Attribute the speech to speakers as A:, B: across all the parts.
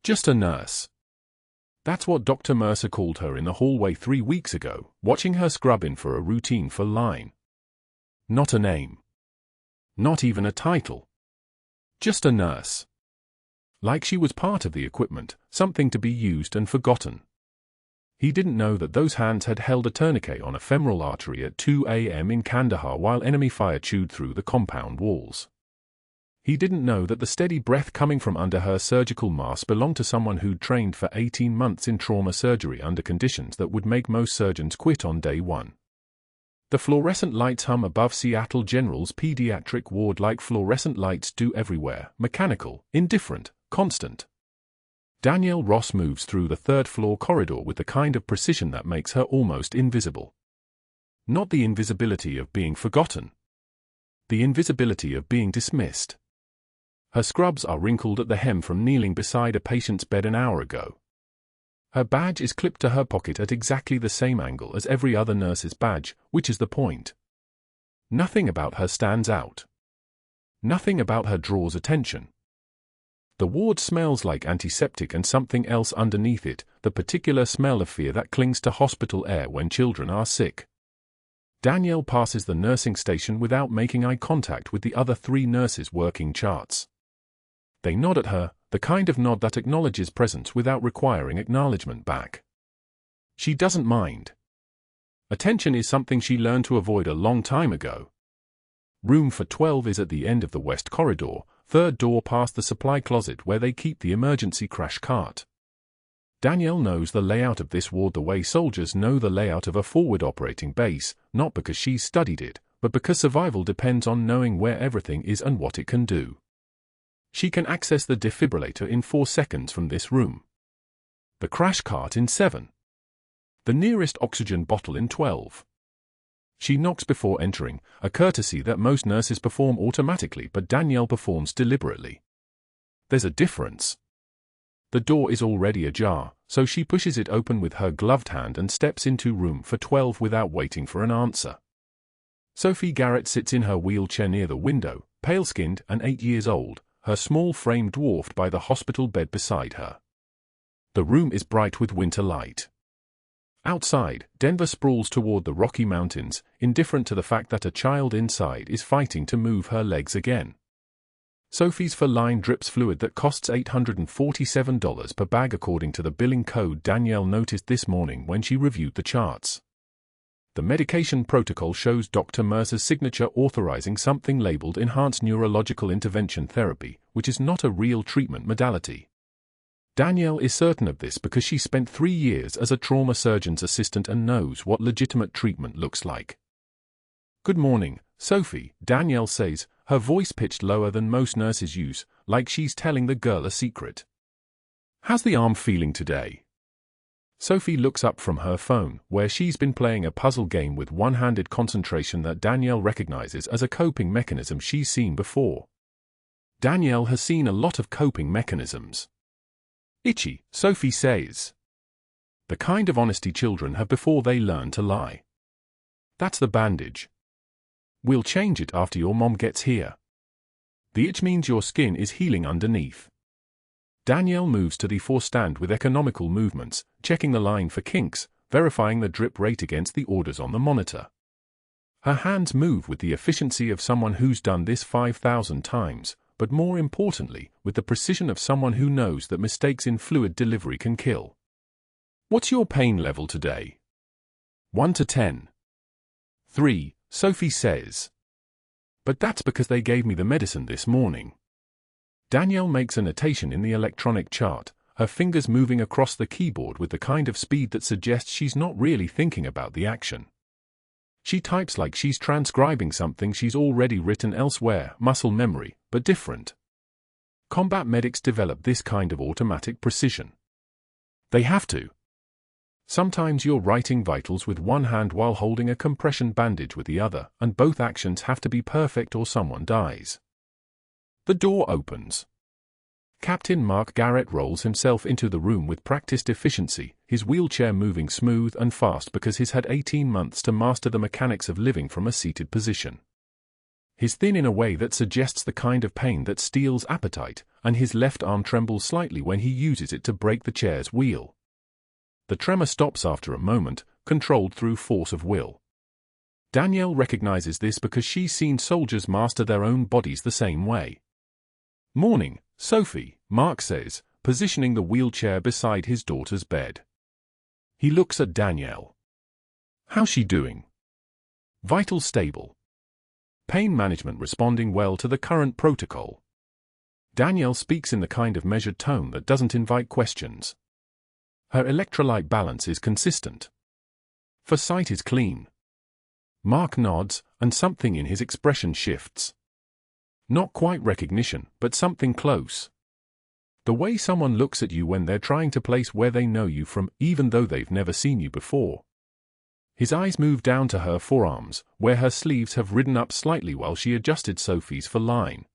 A: Just a nurse. That's what Dr. Mercer called her in the hallway 3 weeks ago, watching her scrub in for a routine for line. Not a name. Not even a title. Just a nurse. Like she was part of the equipment, something to be used and forgotten. He didn't know that those hands had held a tourniquet on a femoral artery at 2 a.m. in Kandahar while enemy fire chewed through the compound walls. He didn't know that the steady breath coming from under her surgical mask belonged to someone who'd trained for 18 months in trauma surgery under conditions that would make most surgeons quit on day one. The fluorescent lights hum above Seattle General's pediatric ward like fluorescent lights do everywhere, mechanical, indifferent, constant. Danielle Ross moves through the third-floor corridor with the kind of precision that makes her almost invisible. Not the invisibility of being forgotten. The invisibility of being dismissed. Her scrubs are wrinkled at the hem from kneeling beside a patient's bed an hour ago. Her badge is clipped to her pocket at exactly the same angle as every other nurse's badge, which is the point. Nothing about her stands out. Nothing about her draws attention. The ward smells like antiseptic and something else underneath it, the particular smell of fear that clings to hospital air when children are sick. Danielle passes the nursing station without making eye contact with the other 3 nurses working charts. They nod at her, the kind of nod that acknowledges presence without requiring acknowledgement back. She doesn't mind. Attention is something she learned to avoid a long time ago. Room for 12 is at the end of the west corridor, third door past the supply closet where they keep the emergency crash cart. Danielle knows the layout of this ward the way soldiers know the layout of a forward operating base, not because she's studied it, but because survival depends on knowing where everything is and what it can do. She can access the defibrillator in 4 seconds from this room. The crash cart in 7. The nearest oxygen bottle in 12. She knocks before entering, a courtesy that most nurses perform automatically but Danielle performs deliberately. There's a difference. The door is already ajar, so she pushes it open with her gloved hand and steps into room for 12 without waiting for an answer. Sophie Garrett sits in her wheelchair near the window, pale-skinned and 8 years old, her small frame dwarfed by the hospital bed beside her. The room is bright with winter light. Outside, Denver sprawls toward the Rocky Mountains, indifferent to the fact that a child inside is fighting to move her legs again. Sophie's line drips fluid that costs $847 per bag according to the billing code Danielle noticed this morning when she reviewed the charts. The medication protocol shows Dr. Mercer's signature authorizing something labeled Enhanced Neurological Intervention Therapy, which is not a real treatment modality. Danielle is certain of this because she spent 3 years as a trauma surgeon's assistant and knows what legitimate treatment looks like. "Good morning, Sophie," Danielle says, her voice pitched lower than most nurses use, like she's telling the girl a secret. "How's the arm feeling today?" Sophie looks up from her phone, where she's been playing a puzzle game with one-handed concentration that Danielle recognizes as a coping mechanism she's seen before. Danielle has seen a lot of coping mechanisms. "Itchy," Sophie says. "The kind of honesty children have before they learn to lie. That's the bandage. We'll change it after your mom gets here. The itch means your skin is healing underneath." Danielle moves to the forestand with economical movements, checking the line for kinks, verifying the drip rate against the orders on the monitor. Her hands move with the efficiency of someone who's done this 5,000 times, but more importantly, with the precision of someone who knows that mistakes in fluid delivery can kill. "What's your pain level today?" 1 to 10. 3, Sophie says. "But that's because they gave me the medicine this morning." Danielle makes a notation in the electronic chart, her fingers moving across the keyboard with the kind of speed that suggests she's not really thinking about the action. She types like she's transcribing something she's already written elsewhere, muscle memory, but different. Combat medics develop this kind of automatic precision. They have to. Sometimes you're writing vitals with one hand while holding a compression bandage with the other, and both actions have to be perfect or someone dies. The door opens. Captain Mark Garrett rolls himself into the room with practiced efficiency, his wheelchair moving smooth and fast because he's had 18 months to master the mechanics of living from a seated position. He's thin in a way that suggests the kind of pain that steals appetite, and his left arm trembles slightly when he uses it to break the chair's wheel. The tremor stops after a moment, controlled through force of will. Danielle recognizes this because she's seen soldiers master their own bodies the same way. "Morning, Sophie," Mark says, positioning the wheelchair beside his daughter's bed. He looks at Danielle. "How's she doing?" "Vital stable. Pain management responding well to the current protocol." Danielle speaks in the kind of measured tone that doesn't invite questions. Her electrolyte balance is consistent. Foresight is clean. Mark nods, and something in his expression shifts. Not quite recognition, but something close. The way someone looks at you when they're trying to place where they know you from, even though they've never seen you before. His eyes move down to her forearms, where her sleeves have ridden up slightly while she adjusted Sophie's for line.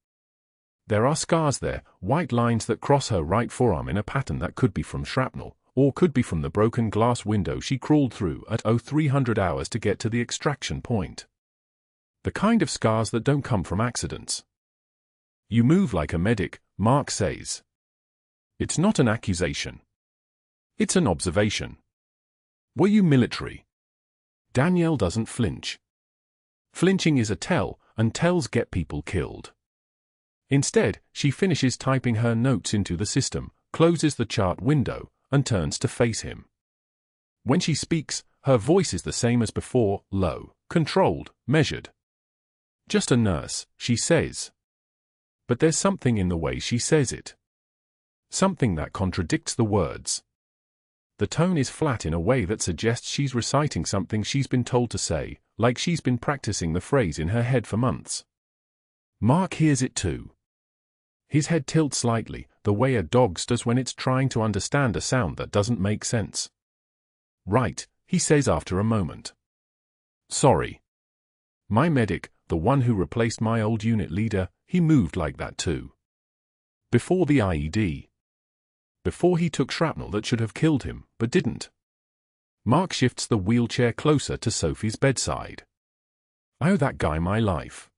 A: There are scars there, white lines that cross her right forearm in a pattern that could be from shrapnel, or could be from the broken glass window she crawled through at 0300 hours to get to the extraction point. The kind of scars that don't come from accidents. "You move like a medic," Mark says. It's not an accusation. It's an observation. "Were you military?" Danielle doesn't flinch. Flinching is a tell, and tells get people killed. Instead, she finishes typing her notes into the system, closes the chart window, and turns to face him. When she speaks, her voice is the same as before, low, controlled, measured. "Just a nurse," she says. But there's something in the way she says it. Something that contradicts the words. The tone is flat in a way that suggests she's reciting something she's been told to say, like she's been practicing the phrase in her head for months. Mark hears it too. His head tilts slightly, the way a dog's does when it's trying to understand a sound that doesn't make sense. "Right," he says after a moment. "Sorry. My medic, the one who replaced my old unit leader, he moved like that too. Before the IED. Before he took shrapnel that should have killed him, but didn't." Mark shifts the wheelchair closer to Sophie's bedside. "I owe that guy my life.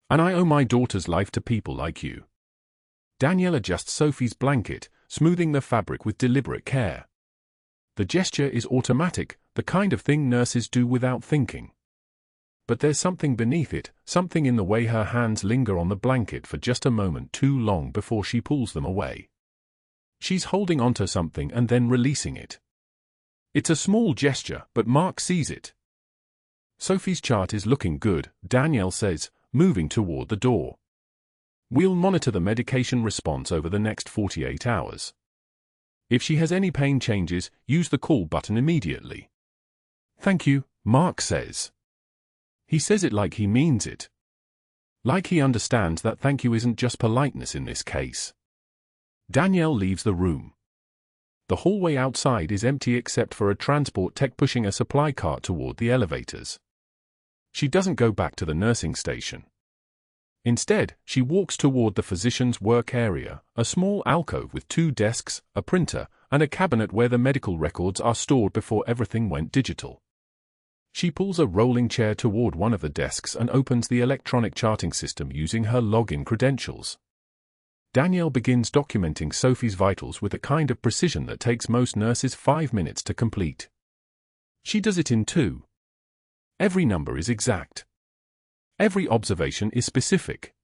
A: And I owe my daughter's life to people like you." Danielle adjusts Sophie's blanket, smoothing the fabric with deliberate care. The gesture is automatic, the kind of thing nurses do without thinking. But there's something beneath it, something in the way her hands linger on the blanket for just a moment too long before she pulls them away. She's holding onto something and then releasing it. It's a small gesture, but Mark sees it. "Sophie's chart is looking good," Danielle says, moving toward the door. "We'll monitor the medication response over the next 48 hours. If she has any pain changes, use the call button immediately." "Thank you," Mark says. He says it like he means it. Like he understands that thank you isn't just politeness in this case. Danielle leaves the room. The hallway outside is empty except for a transport tech pushing a supply cart toward the elevators. She doesn't go back to the nursing station. Instead, she walks toward the physician's work area, a small alcove with 2 desks, a printer, and a cabinet where the medical records are stored before everything went digital. She pulls a rolling chair toward one of the desks and opens the electronic charting system using her login credentials. Danielle begins documenting Sophie's vitals with a kind of precision that takes most nurses 5 minutes to complete. She does it in 2. Every number is exact. Every observation is specific.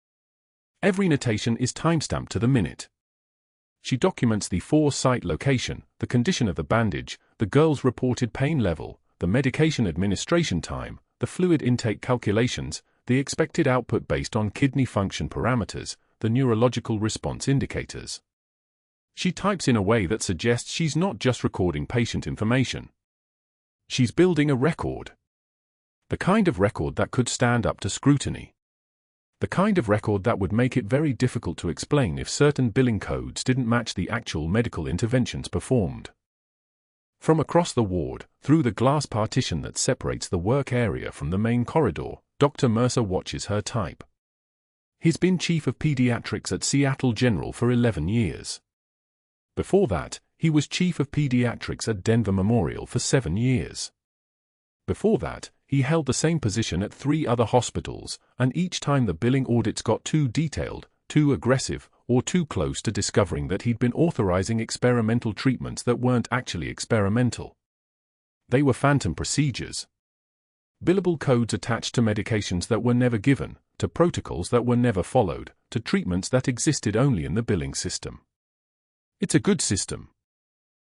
A: Every notation is timestamped to the minute. She documents the 4-site location, the condition of the bandage, the girl's reported pain level, the medication administration time, the fluid intake calculations, the expected output based on kidney function parameters, the neurological response indicators. She types in a way that suggests she's not just recording patient information. She's building a record. The kind of record that could stand up to scrutiny. The kind of record that would make it very difficult to explain if certain billing codes didn't match the actual medical interventions performed. From across the ward, through the glass partition that separates the work area from the main corridor, Dr. Mercer watches her type. He's been chief of pediatrics at Seattle General for 11 years. Before that, he was chief of pediatrics at Denver Memorial for 7 years. Before that, he held the same position at 3 other hospitals, and each time the billing audits got too detailed, too aggressive, or too close to discovering that he'd been authorizing experimental treatments that weren't actually experimental. They were phantom procedures. Billable codes attached to medications that were never given, to protocols that were never followed, to treatments that existed only in the billing system. It's a good system.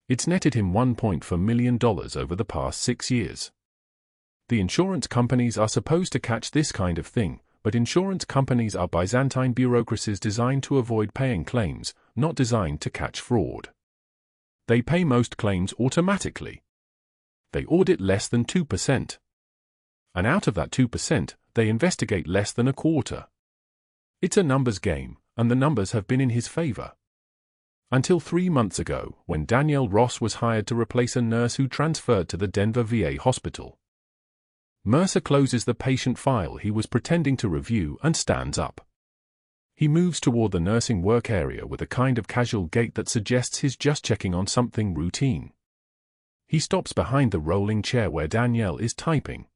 A: It's netted him $1.4 million over the past 6 years. The insurance companies are supposed to catch this kind of thing, but insurance companies are Byzantine bureaucracies designed to avoid paying claims, not designed to catch fraud. They pay most claims automatically. They audit less than 2%. And out of that 2%, they investigate less than a quarter. It's a numbers game, and the numbers have been in his favor. Until 3 months ago, when Danielle Ross was hired to replace a nurse who transferred to the Denver VA hospital. Mercer closes the patient file he was pretending to review and stands up. He moves toward the nursing work area with a kind of casual gait that suggests he's just checking on something routine. He stops behind the rolling chair where Danielle is typing.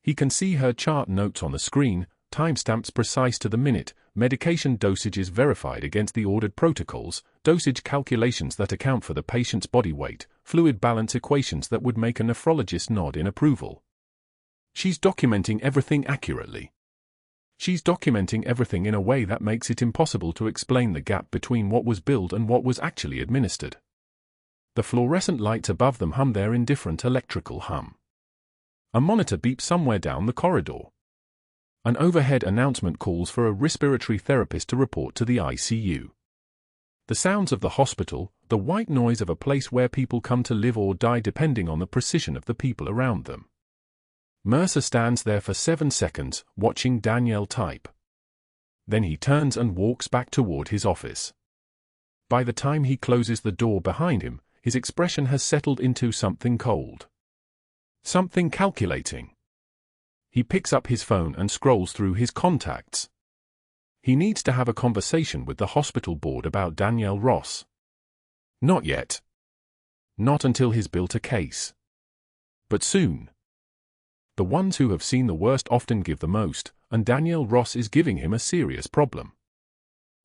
A: He can see her chart notes on the screen, timestamps precise to the minute, medication dosages verified against the ordered protocols, dosage calculations that account for the patient's body weight, fluid balance equations that would make a nephrologist nod in approval. She's documenting everything accurately. She's documenting everything in a way that makes it impossible to explain the gap between what was billed and what was actually administered. The fluorescent lights above them hum their indifferent electrical hum. A monitor beeps somewhere down the corridor. An overhead announcement calls for a respiratory therapist to report to the ICU. The sounds of the hospital, the white noise of a place where people come to live or die depending on the precision of the people around them. Mercer stands there for 7 seconds, watching Danielle type. Then he turns and walks back toward his office. By the time he closes the door behind him, his expression has settled into something cold. Something calculating. He picks up his phone and scrolls through his contacts. He needs to have a conversation with the hospital board about Danielle Ross. Not yet. Not until he's built a case. But soon. The ones who have seen the worst often give the most, and Danielle Ross is giving him a serious problem.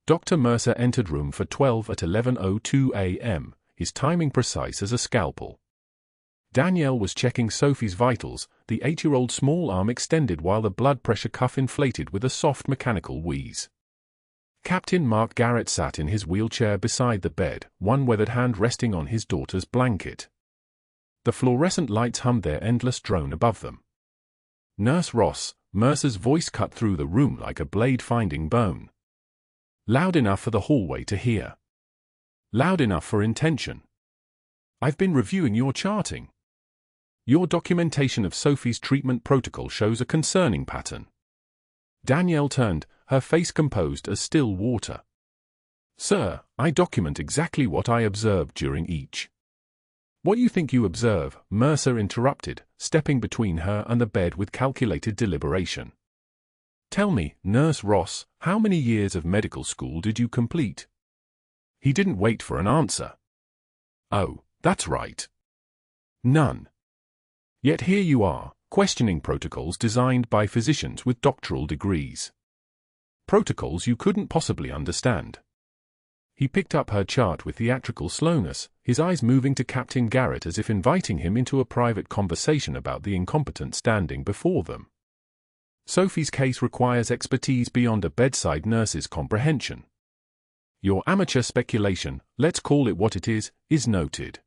A: Dr. Mercer entered room for 12 at 11:02 a.m., his timing precise as a scalpel. Danielle was checking Sophie's vitals, the 8-year-old small arm extended while the blood pressure cuff inflated with a soft mechanical wheeze. Captain Mark Garrett sat in his wheelchair beside the bed, one weathered hand resting on his daughter's blanket. The fluorescent lights hummed their endless drone above them. Nurse Ross, Mercer's voice cut through the room like a blade finding bone. Loud enough for the hallway to hear. Loud enough for intention. I've been reviewing your charting. Your documentation of Sophie's treatment protocol shows a concerning pattern. Danielle turned, her face composed as still water. Sir, I document exactly what I observed during each. What you think you observe, Mercer interrupted, stepping between her and the bed with calculated deliberation. Tell me, Nurse Ross, how many years of medical school did you complete? He didn't wait for an answer. Oh, that's right. None. Yet here you are, questioning protocols designed by physicians with doctoral degrees. Protocols you couldn't possibly understand. He picked up her chart with theatrical slowness, his eyes moving to Captain Garrett as if inviting him into a private conversation about the incompetent standing before them. Sophie's case requires expertise beyond a bedside nurse's comprehension. Your amateur speculation, let's call it what it is noted.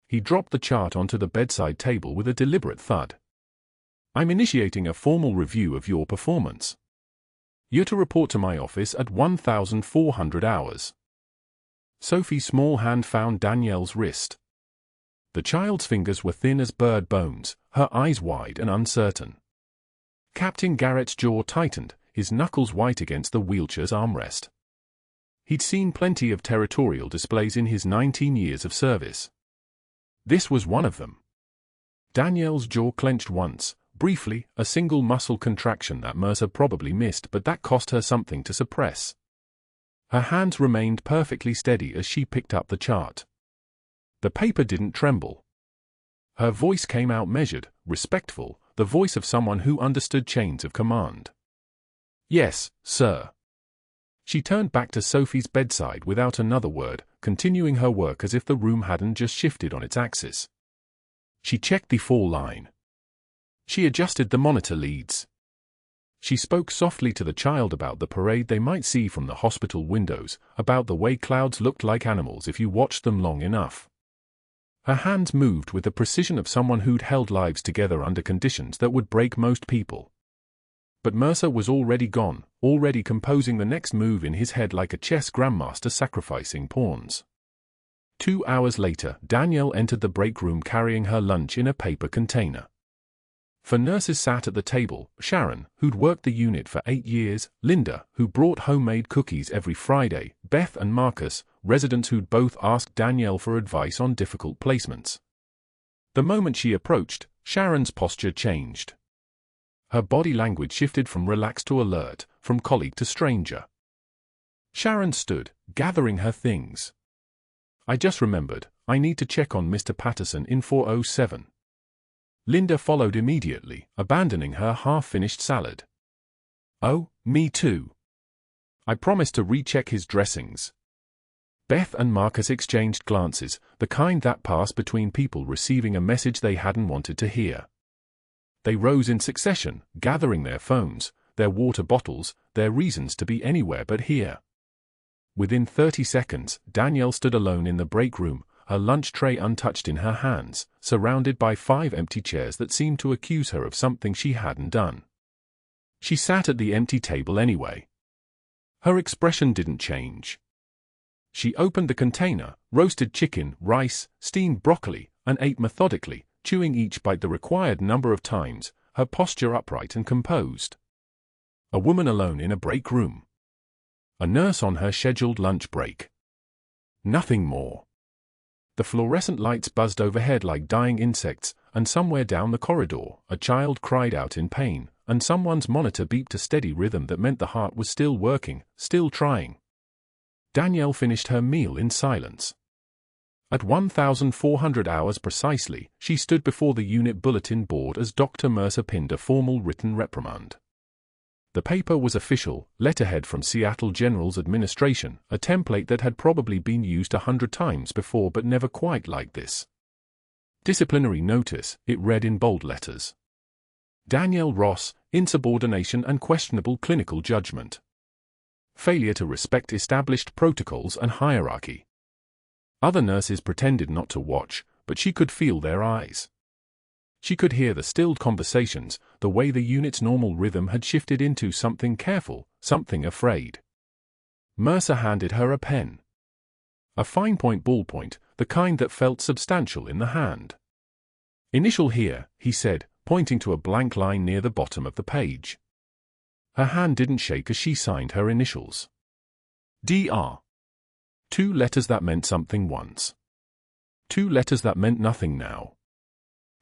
A: He dropped the chart onto the bedside table with a deliberate thud. I'm initiating a formal review of your performance. You're to report to my office at 1,400 hours. Sophie's small hand found Danielle's wrist. The child's fingers were thin as bird bones, her eyes wide and uncertain. Captain Garrett's jaw tightened, his knuckles white against the wheelchair's armrest. He'd seen plenty of territorial displays in his 19 years of service. This was one of them. Danielle's jaw clenched once, briefly, a single muscle contraction that Mercer probably missed, but that cost her something to suppress. Her hands remained perfectly steady as she picked up the chart. The paper didn't tremble. Her voice came out measured, respectful, the voice of someone who understood chains of command. "Yes, sir." She turned back to Sophie's bedside without another word, continuing her work as if the room hadn't just shifted on its axis. She checked the fall line. She adjusted the monitor leads. She spoke softly to the child about the parade they might see from the hospital windows, about the way clouds looked like animals if you watched them long enough. Her hands moved with the precision of someone who'd held lives together under conditions that would break most people. But Mercer was already gone, already composing the next move in his head like a chess grandmaster sacrificing pawns. 2 hours later, Danielle entered the break room carrying her lunch in a paper container. 4 nurses sat at the table: Sharon, who'd worked the unit for 8 years, Linda, who brought homemade cookies every Friday, Beth and Marcus, residents who'd both asked Danielle for advice on difficult placements. The moment she approached, Sharon's posture changed. Her body language shifted from relaxed to alert, from colleague to stranger. Sharon stood, gathering her things. "I just remembered, I need to check on Mr. Patterson in 407. Linda followed immediately, abandoning her half-finished salad. "Oh, me too. I promised to recheck his dressings." Beth and Marcus exchanged glances, the kind that pass between people receiving a message they hadn't wanted to hear. They rose in succession, gathering their phones, their water bottles, their reasons to be anywhere but here. Within 30 seconds, Danielle stood alone in the break room, her lunch tray untouched in her hands, surrounded by 5 empty chairs that seemed to accuse her of something she hadn't done. She sat at the empty table anyway. Her expression didn't change. She opened the container, roasted chicken, rice, steamed broccoli, and ate methodically, chewing each bite the required number of times, her posture upright and composed. A woman alone in a break room. A nurse on her scheduled lunch break. Nothing more. The fluorescent lights buzzed overhead like dying insects, and somewhere down the corridor, a child cried out in pain, and someone's monitor beeped a steady rhythm that meant the heart was still working, still trying. Danielle finished her meal in silence. At 1,400 hours precisely, she stood before the unit bulletin board as Dr. Mercer pinned a formal written reprimand. The paper was official, letterhead from Seattle General's administration, a template that had probably been used 100 times before but never quite like this. Disciplinary notice, it read in bold letters. Danielle Ross, insubordination and questionable clinical judgment. Failure to respect established protocols and hierarchy. Other nurses pretended not to watch, but she could feel their eyes. She could hear the stilled conversations, the way the unit's normal rhythm had shifted into something careful, something afraid. Mercer handed her a pen. A fine-point ballpoint, the kind that felt substantial in the hand. "Initial here," he said, pointing to a blank line near the bottom of the page. Her hand didn't shake as she signed her initials. Dr. 2 letters that meant something once. 2 letters that meant nothing now.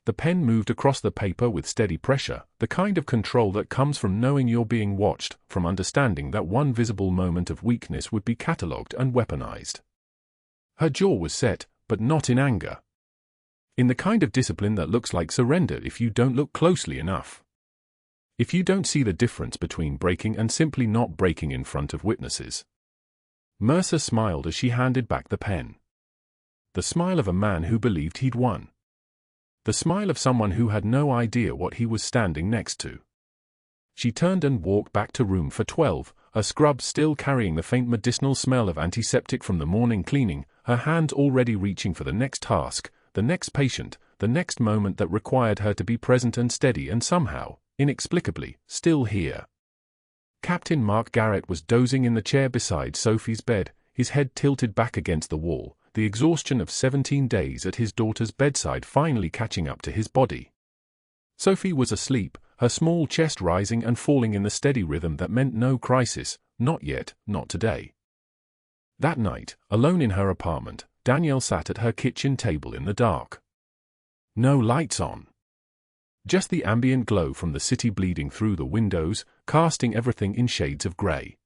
A: The pen moved across the paper with steady pressure, the kind of control that comes from knowing you're being watched, from understanding that one visible moment of weakness would be catalogued and weaponized. Her jaw was set, but not in anger. In the kind of discipline that looks like surrender if you don't look closely enough. If you don't see the difference between breaking and simply not breaking in front of witnesses. Mercer smiled as she handed back the pen. The smile of a man who believed he'd won. The smile of someone who had no idea what he was standing next to. She turned and walked back to room 412, her scrub still carrying the faint medicinal smell of antiseptic from the morning cleaning, her hands already reaching for the next task, the next patient, the next moment that required her to be present and steady and somehow, inexplicably, still here. Captain Mark Garrett was dozing in the chair beside Sophie's bed, his head tilted back against the wall, the exhaustion of 17 days at his daughter's bedside finally catching up to his body. Sophie was asleep, her small chest rising and falling in the steady rhythm that meant no crisis, not yet, not today. That night, alone in her apartment, Danielle sat at her kitchen table in the dark. No lights on. Just the ambient glow from the city bleeding through the windows, casting everything in shades of grey.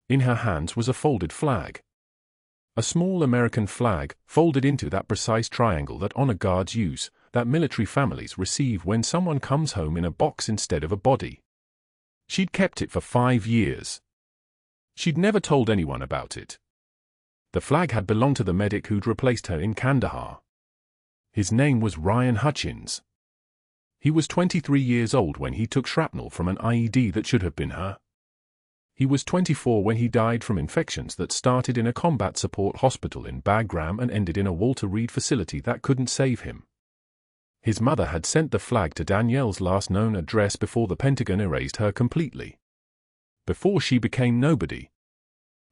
A: In her hands was a folded flag. A small American flag, folded into that precise triangle that honor guards use, that military families receive when someone comes home in a box instead of a body. She'd kept it for 5 years. She'd never told anyone about it. The flag had belonged to the medic who'd replaced her in Kandahar. His name was Ryan Hutchins. He was 23 years old when he took shrapnel from an IED that should have been her. He was 24 when he died from infections that started in a combat support hospital in Bagram and ended in a Walter Reed facility that couldn't save him. His mother had sent the flag to Danielle's last known address before the Pentagon erased her completely. Before she became nobody.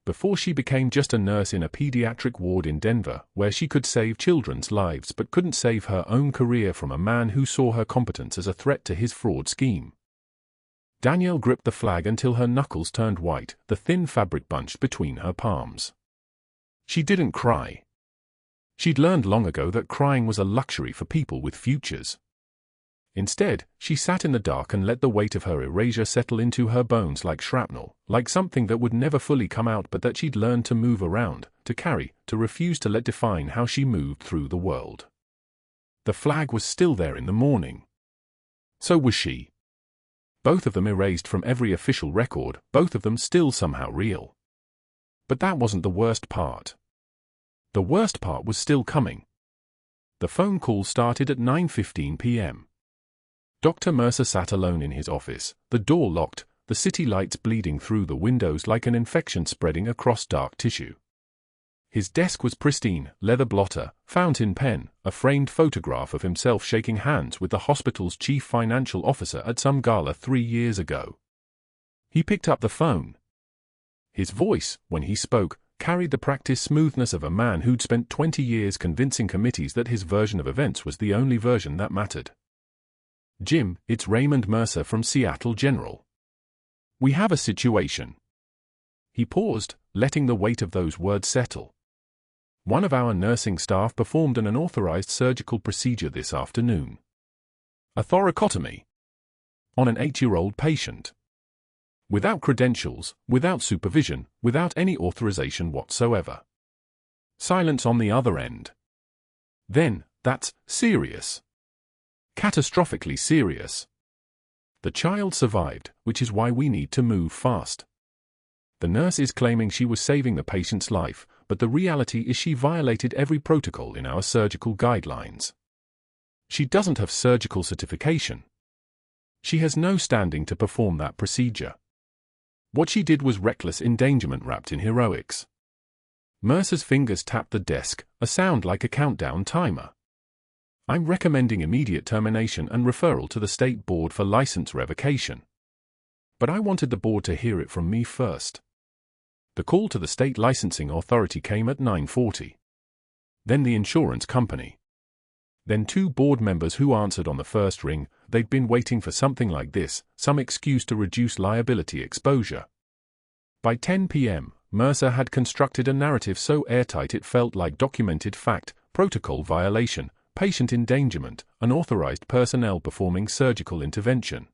A: Before she became just a nurse in a pediatric ward in Denver, where she could save children's lives but couldn't save her own career from a man who saw her competence as a threat to his fraud scheme. Danielle gripped the flag until her knuckles turned white, the thin fabric bunched between her palms. She didn't cry. She'd learned long ago that crying was a luxury for people with futures. Instead, she sat in the dark and let the weight of her erasure settle into her bones like shrapnel, like something that would never fully come out but that she'd learned to move around, to carry, to refuse to let define how she moved through the world. The flag was still there in the morning. So was she. Both of them erased from every official record, both of them still somehow real. But that wasn't the worst part. The worst part was still coming. The phone call started at 9:15 p.m. Dr. Mercer sat alone in his office, the door locked, the city lights bleeding through the windows like an infection spreading across dark tissue. His desk was pristine, leather blotter, fountain pen, a framed photograph of himself shaking hands with the hospital's chief financial officer at some gala 3 years ago. He picked up the phone. His voice, when he spoke, carried the practiced smoothness of a man who'd spent 20 years convincing committees that his version of events was the only version that mattered. "Jim, it's Raymond Mercer from Seattle General. We have a situation." He paused, letting the weight of those words settle. "One of our nursing staff performed an unauthorized surgical procedure this afternoon. A thoracotomy. On an 8-year-old patient. Without credentials, without supervision, without any authorization whatsoever. Silence on the other end. Then, that's serious. Catastrophically serious. The child survived, which is why we need to move fast. The nurse is claiming she was saving the patient's life, but the reality is she violated every protocol in our surgical guidelines. She doesn't have surgical certification. She has no standing to perform that procedure. What she did was reckless endangerment wrapped in heroics." Mercer's fingers tapped the desk, a sound like a countdown timer. "I'm recommending immediate termination and referral to the State Board for license revocation. But I wanted the board to hear it from me first." The call to the state licensing authority came at 9:40. Then the insurance company. Then 2 board members who answered on the first ring. They'd been waiting for something like this, some excuse to reduce liability exposure. By 10 p.m., Mercer had constructed a narrative so airtight it felt like documented fact, protocol violation, patient endangerment, unauthorized personnel performing surgical intervention.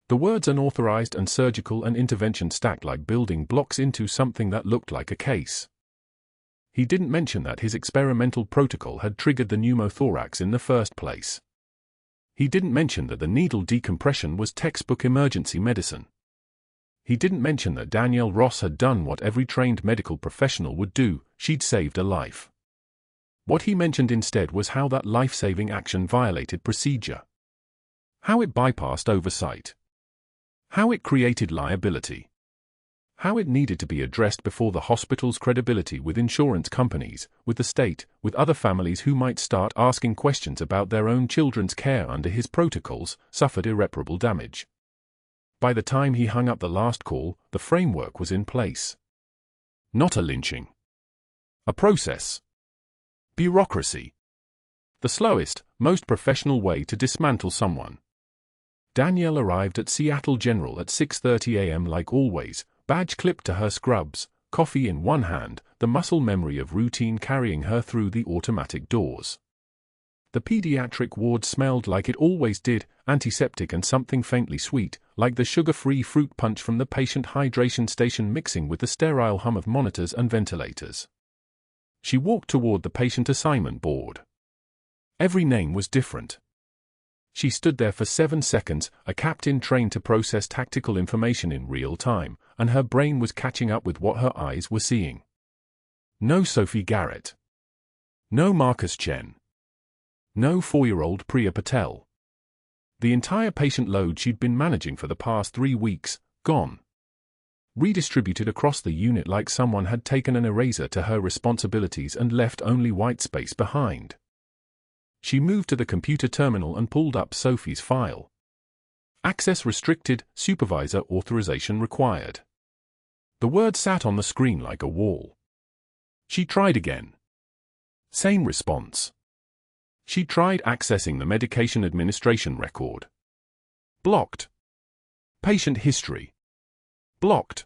A: The words unauthorized and surgical and intervention stacked like building blocks into something that looked like a case. He didn't mention that his experimental protocol had triggered the pneumothorax in the first place. He didn't mention that the needle decompression was textbook emergency medicine. He didn't mention that Danielle Ross had done what every trained medical professional would do, she'd saved a life. What he mentioned instead was how that life-saving action violated procedure. How it bypassed oversight. How it created liability. How it needed to be addressed before the hospital's credibility with insurance companies, with the state, with other families who might start asking questions about their own children's care under his protocols, suffered irreparable damage. By the time he hung up the last call, the framework was in place. Not a lynching. A process. Bureaucracy. The slowest, most professional way to dismantle someone. Danielle arrived at Seattle General at 6:30 a.m. like always, badge clipped to her scrubs, coffee in one hand, the muscle memory of routine carrying her through the automatic doors. The pediatric ward smelled like it always did, antiseptic and something faintly sweet, like the sugar-free fruit punch from the patient hydration station mixing with the sterile hum of monitors and ventilators. She walked toward the patient assignment board. Every name was different. She stood there for 7 seconds, a captain trained to process tactical information in real time, and her brain was catching up with what her eyes were seeing. No Sophie Garrett. No Marcus Chen. No 4-year-old Priya Patel. The entire patient load she'd been managing for the past 3 weeks, gone. Redistributed across the unit like someone had taken an eraser to her responsibilities and left only white space behind. She moved to the computer terminal and pulled up Sophie's file. Access restricted, supervisor authorization required. The word sat on the screen like a wall. She tried again. Same response. She tried accessing the medication administration record. Blocked. Patient history. Blocked.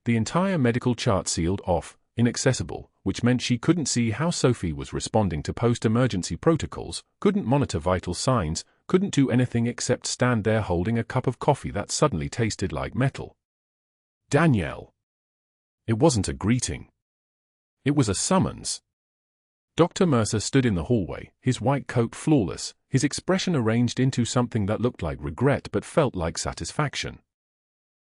A: The entire medical chart sealed off, inaccessible, which meant she couldn't see how Sophie was responding to post-emergency protocols, couldn't monitor vital signs, couldn't do anything except stand there holding a cup of coffee that suddenly tasted like metal. Danielle. It wasn't a greeting. It was a summons. Dr. Mercer stood in the hallway, his white coat flawless, his expression arranged into something that looked like regret but felt like satisfaction.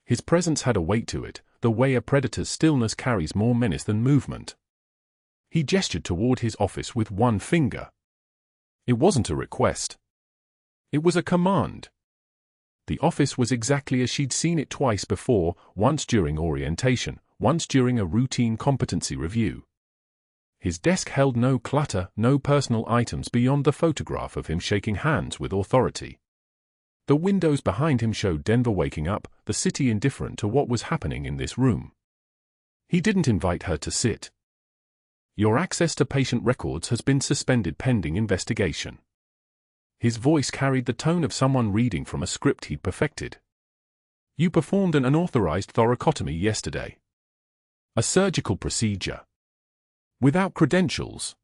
A: His presence had a weight to it, the way a predator's stillness carries more menace than movement. He gestured toward his office with one finger. It wasn't a request. It was a command. The office was exactly as she'd seen it twice before, once during orientation, once during a routine competency review. His desk held no clutter, no personal items beyond the photograph of him shaking hands with authority. The windows behind him showed Denver waking up, the city indifferent to what was happening in this room. He didn't invite her to sit. Your access to patient records has been suspended pending investigation. His voice carried the tone of someone reading from a script he'd perfected. You performed an unauthorized thoracotomy yesterday. A surgical procedure. Without credentials.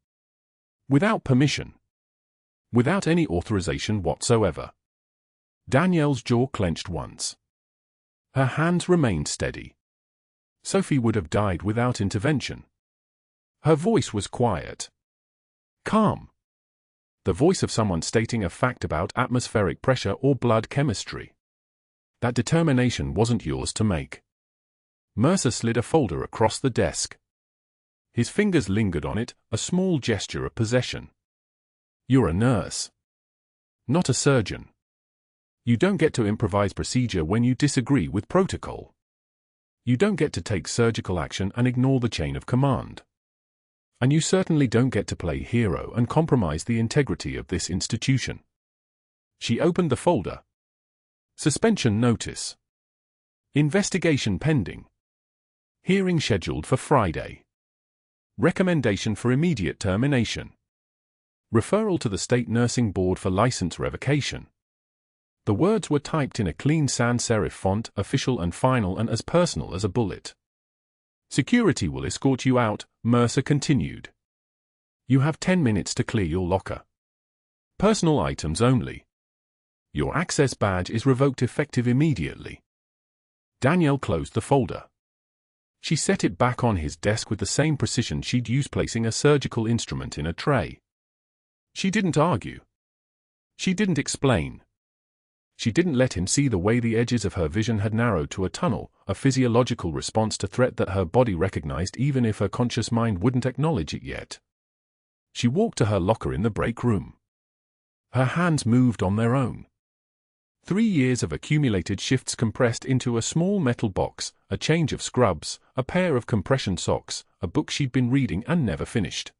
A: Without permission. Without any authorization whatsoever. Danielle's jaw clenched once. Her hands remained steady. Sophie would have died without intervention. Her voice was quiet. Calm. The voice of someone stating a fact about atmospheric pressure or blood chemistry. That determination wasn't yours to make. Mercer slid a folder across the desk. His fingers lingered on it, a small gesture of possession. You're a nurse. Not a surgeon. You don't get to improvise procedure when you disagree with protocol. You don't get to take surgical action and ignore the chain of command. And you certainly don't get to play hero and compromise the integrity of this institution. She opened the folder. Suspension notice. Investigation pending. Hearing scheduled for Friday. Recommendation for immediate termination. Referral to the State Nursing Board for license revocation. The words were typed in a clean sans serif font, official and final and as personal as a bullet. Security will escort you out, Mercer continued. You have 10 minutes to clear your locker. Personal items only. Your access badge is revoked effective immediately. Danielle closed the folder. She set it back on his desk with the same precision she'd used placing a surgical instrument in a tray. She didn't argue. She didn't explain. She didn't let him see the way the edges of her vision had narrowed to a tunnel, a physiological response to threat that her body recognized even if her conscious mind wouldn't acknowledge it yet. She walked to her locker in the break room. Her hands moved on their own. 3 years of accumulated shifts compressed into a small metal box, a change of scrubs, a pair of compression socks, a book she'd been reading and never finished.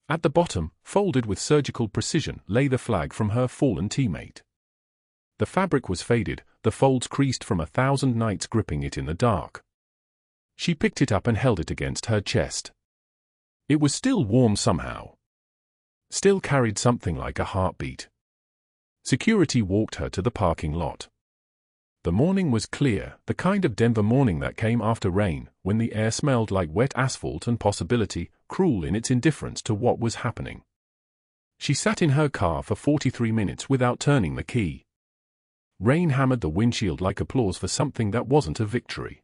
A: At the bottom, folded with surgical precision, lay the flag from her fallen teammate. The fabric was faded, the folds creased from 1,000 nights gripping it in the dark. She picked it up and held it against her chest. It was still warm somehow. Still carried something like a heartbeat. Security walked her to the parking lot. The morning was clear, the kind of Denver morning that came after rain, when the air smelled like wet asphalt and possibility, cruel in its indifference to what was happening. She sat in her car for 43 minutes without turning the key. Rain hammered the windshield like applause for something that wasn't a victory.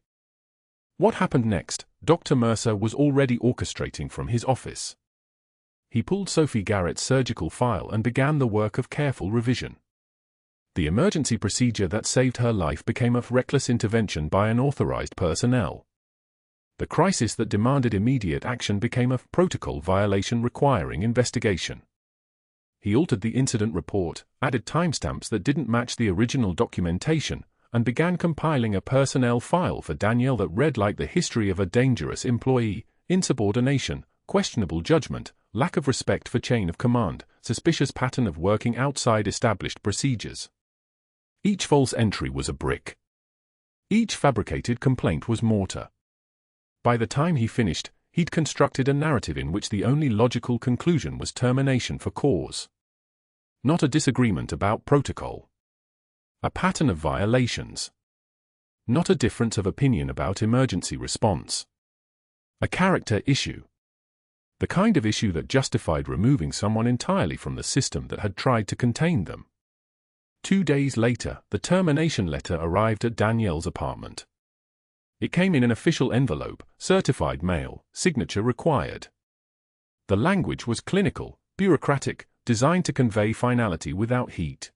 A: What happened next, Dr. Mercer was already orchestrating from his office. he pulled Sophie Garrett's surgical file and began the work of careful revision. The emergency procedure that saved her life became a reckless intervention by unauthorized personnel. The crisis that demanded immediate action became a protocol violation requiring investigation. He altered the incident report, added timestamps that didn't match the original documentation, and began compiling a personnel file for Danielle that read like the history of a dangerous employee: insubordination, questionable judgment, lack of respect for chain of command, suspicious pattern of working outside established procedures. Each false entry was a brick. Each fabricated complaint was mortar. By the time he finished, he'd constructed a narrative in which the only logical conclusion was termination for cause. Not a disagreement about protocol. A pattern of violations. Not a difference of opinion about emergency response. A character issue. The kind of issue that justified removing someone entirely from the system that had tried to contain them. 2 days later, the termination letter arrived at Danielle's apartment. It came in an official envelope, certified mail, signature required. The language was clinical, bureaucratic, designed to convey finality without heat.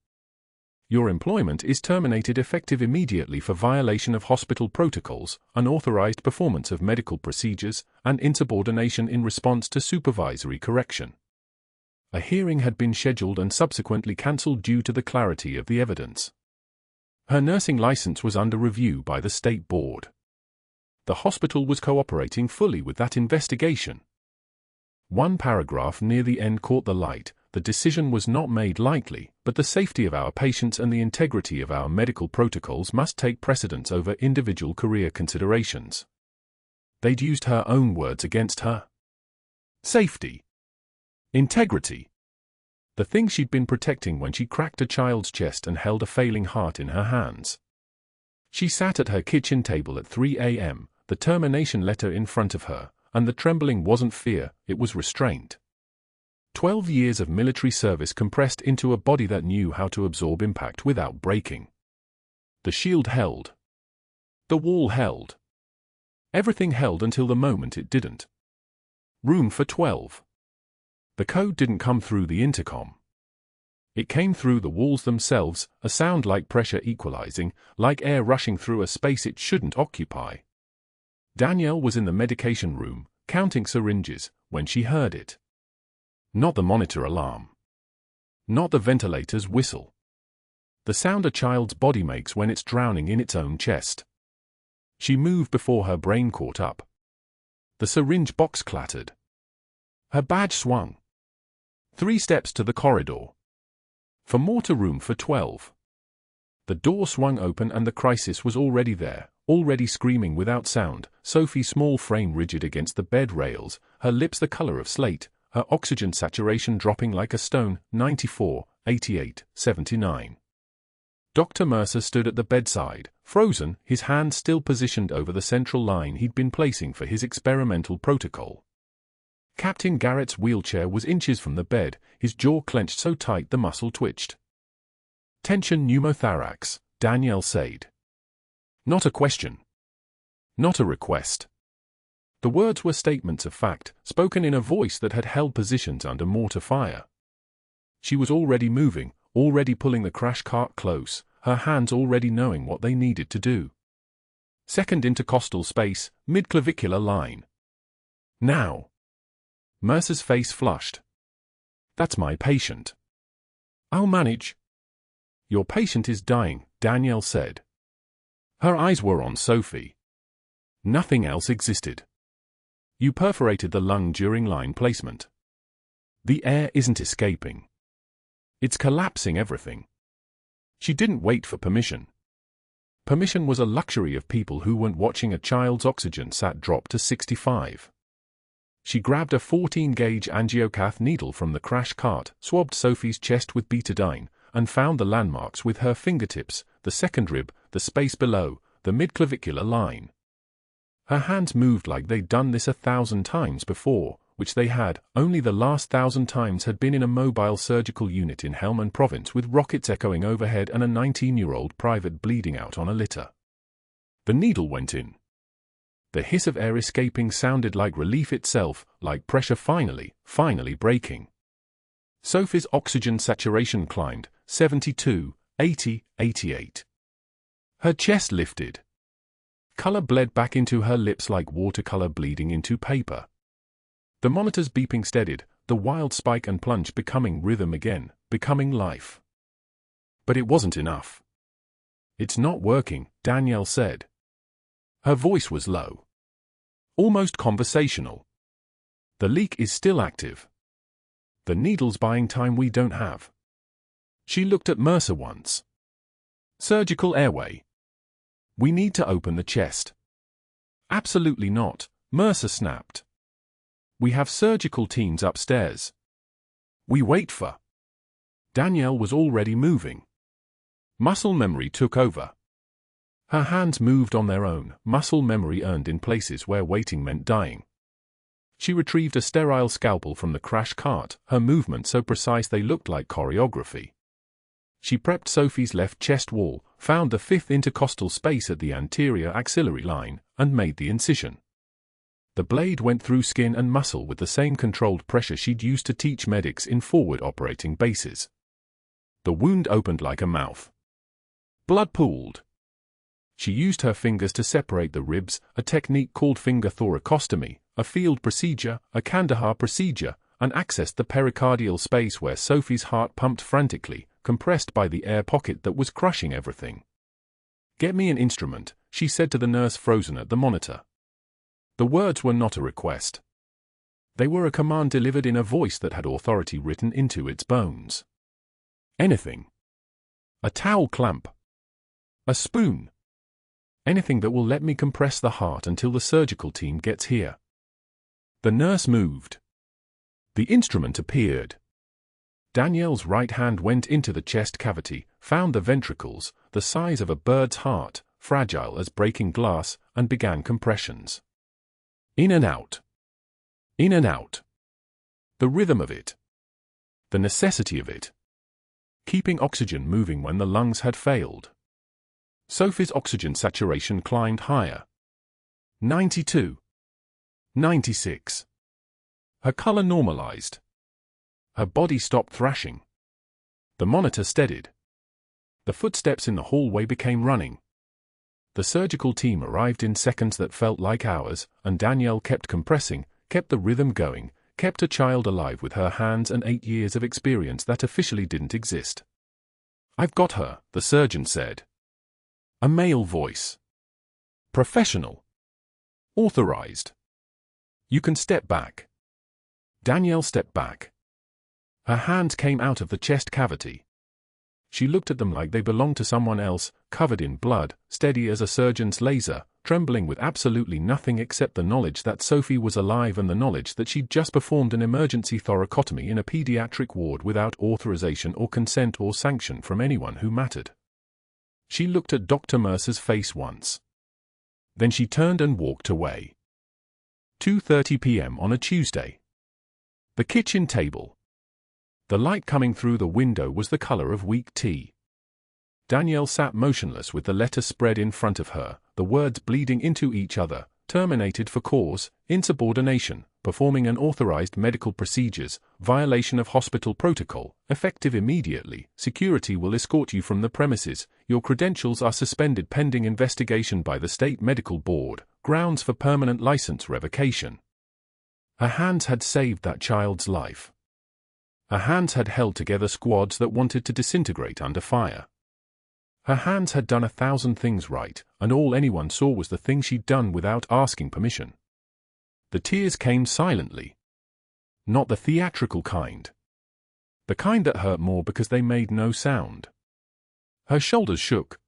A: Your employment is terminated effective immediately for violation of hospital protocols, unauthorized performance of medical procedures, and insubordination in response to supervisory correction. A hearing had been scheduled and subsequently cancelled due to the clarity of the evidence. Her nursing license was under review by the state board. The hospital was cooperating fully with that investigation. One paragraph near the end caught the light: the decision was not made lightly, but the safety of our patients and the integrity of our medical protocols must take precedence over individual career considerations. They'd used her own words against her. Safety. Integrity. The thing she'd been protecting when she cracked a child's chest and held a failing heart in her hands. She sat at her kitchen table at 3 a.m., the termination letter in front of her, and the trembling wasn't fear, it was restraint. 12 years of military service compressed into a body that knew how to absorb impact without breaking. The shield held. The wall held. Everything held until the moment it didn't. Room for 12. The code didn't come through the intercom. It came through the walls themselves, a sound like pressure equalizing, like air rushing through a space it shouldn't occupy. Danielle was in the medication room, counting syringes, when she heard it. Not the monitor alarm. Not the ventilator's whistle. The sound a child's body makes when it's drowning in its own chest. She moved before her brain caught up. The syringe box clattered. Her badge swung. 3 steps to the corridor. For mortar room for 12. The door swung open and the crisis was already there, already screaming without sound, Sophie's small frame rigid against the bed rails, her lips the color of slate, her oxygen saturation dropping like a stone, 94, 88, 79. Dr. Mercer stood at the bedside, frozen, his hand still positioned over the central line he'd been placing for his experimental protocol. Captain Garrett's wheelchair was inches from the bed, his jaw clenched so tight the muscle twitched. Tension pneumothorax, Danielle said. Not a question. Not a request. The words were statements of fact, spoken in a voice that had held positions under mortar fire. She was already moving, already pulling the crash cart close, her hands already knowing what they needed to do. Second intercostal space, mid-clavicular line. Now. Mercer's face flushed. That's my patient. I'll manage. Your patient is dying, Danielle said. Her eyes were on Sophie. Nothing else existed. You perforated the lung during line placement. The air isn't escaping. It's collapsing everything. She didn't wait for permission. Permission was a luxury of people who weren't watching a child's oxygen sat drop to 65. She grabbed a 14-gauge angiocath needle from the crash cart, swabbed Sophie's chest with betadine, and found the landmarks with her fingertips, the second rib, the space below, the midclavicular line. Her hands moved like they'd done this 1,000 times before, which they had, only the last 1,000 times had been in a mobile surgical unit in Helmand Province with rockets echoing overhead and a 19-year-old private bleeding out on a litter. The needle went in. The hiss of air escaping sounded like relief itself, like pressure finally breaking. Sophie's oxygen saturation climbed, 72, 80, 88. Her chest lifted. Color bled back into her lips like watercolor bleeding into paper. The monitor's beeping steadied, the wild spike and plunge becoming rhythm again, becoming life. But it wasn't enough. "It's not working," Danielle said. Her voice was low, almost conversational. "The leak is still active. The needle's buying time we don't have." She looked at Mercer once. "Surgical airway. We need to open the chest." "Absolutely not," Mercer snapped. "We have surgical teams upstairs. We wait for." Danielle was already moving. Muscle memory took over. Her hands moved on their own, muscle memory earned in places where waiting meant dying. She retrieved a sterile scalpel from the crash cart, her movements so precise they looked like choreography. She prepped Sophie's left chest wall, found the fifth intercostal space at the anterior axillary line, and made the incision. The blade went through skin and muscle with the same controlled pressure she'd used to teach medics in forward operating bases. The wound opened like a mouth. Blood pooled. She used her fingers to separate the ribs, a technique called finger thoracostomy, a field procedure, a Kandahar procedure, and accessed the pericardial space where Sophie's heart pumped frantically, compressed by the air pocket that was crushing everything. "Get me an instrument," she said to the nurse frozen at the monitor. The words were not a request. They were a command delivered in a voice that had authority written into its bones. "Anything. A towel clamp. A spoon. Anything that will let me compress the heart until the surgical team gets here." The nurse moved. The instrument appeared. Danielle's right hand went into the chest cavity, found the ventricles, the size of a bird's heart, fragile as breaking glass, and began compressions. In and out. In and out. The rhythm of it. The necessity of it. Keeping oxygen moving when the lungs had failed. Sophie's oxygen saturation climbed higher. 92. 96. Her color normalized. Her body stopped thrashing. The monitor steadied. The footsteps in the hallway became running. The surgical team arrived in seconds that felt like hours, and Danielle kept compressing, kept the rhythm going, kept a child alive with her hands and 8 years of experience that officially didn't exist. "I've got her," the surgeon said. A male voice. "Professional. Authorized. You can step back." Danielle stepped back. Her hands came out of the chest cavity. She looked at them like they belonged to someone else, covered in blood, steady as a surgeon's laser, trembling with absolutely nothing except the knowledge that Sophie was alive and the knowledge that she'd just performed an emergency thoracotomy in a pediatric ward without authorization or consent or sanction from anyone who mattered. She looked at Dr. Mercer's face once. Then she turned and walked away. 2:30 p.m. on a Tuesday. The kitchen table. The light coming through the window was the color of weak tea. Danielle sat motionless with the letter spread in front of her, the words bleeding into each other, terminated for cause, insubordination, performing unauthorized medical procedures, violation of hospital protocol, effective immediately, security will escort you from the premises, your credentials are suspended pending investigation by the State Medical Board, grounds for permanent license revocation. Her hands had saved that child's life. Her hands had held together squads that wanted to disintegrate under fire. Her hands had done 1,000 things right, and all anyone saw was the thing she'd done without asking permission. The tears came silently. Not the theatrical kind. The kind that hurt more because they made no sound. Her shoulders shook.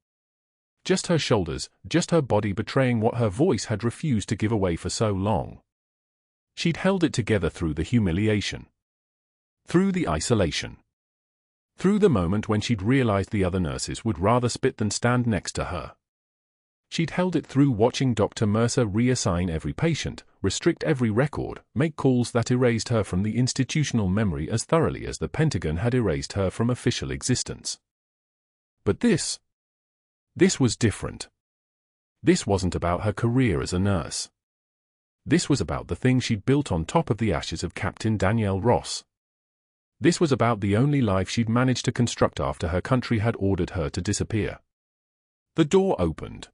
A: Just her shoulders, just her body betraying what her voice had refused to give away for so long. She'd held it together through the humiliation. Through the isolation. Through the moment when she'd realized the other nurses would rather spit than stand next to her. She'd held it through watching Dr. Mercer reassign every patient, restrict every record, make calls that erased her from the institutional memory as thoroughly as the Pentagon had erased her from official existence. But this was different. This wasn't about her career as a nurse. This was about the thing she'd built on top of the ashes of Captain Danielle Ross. This was about the only life she'd managed to construct after her country had ordered her to disappear. The door opened.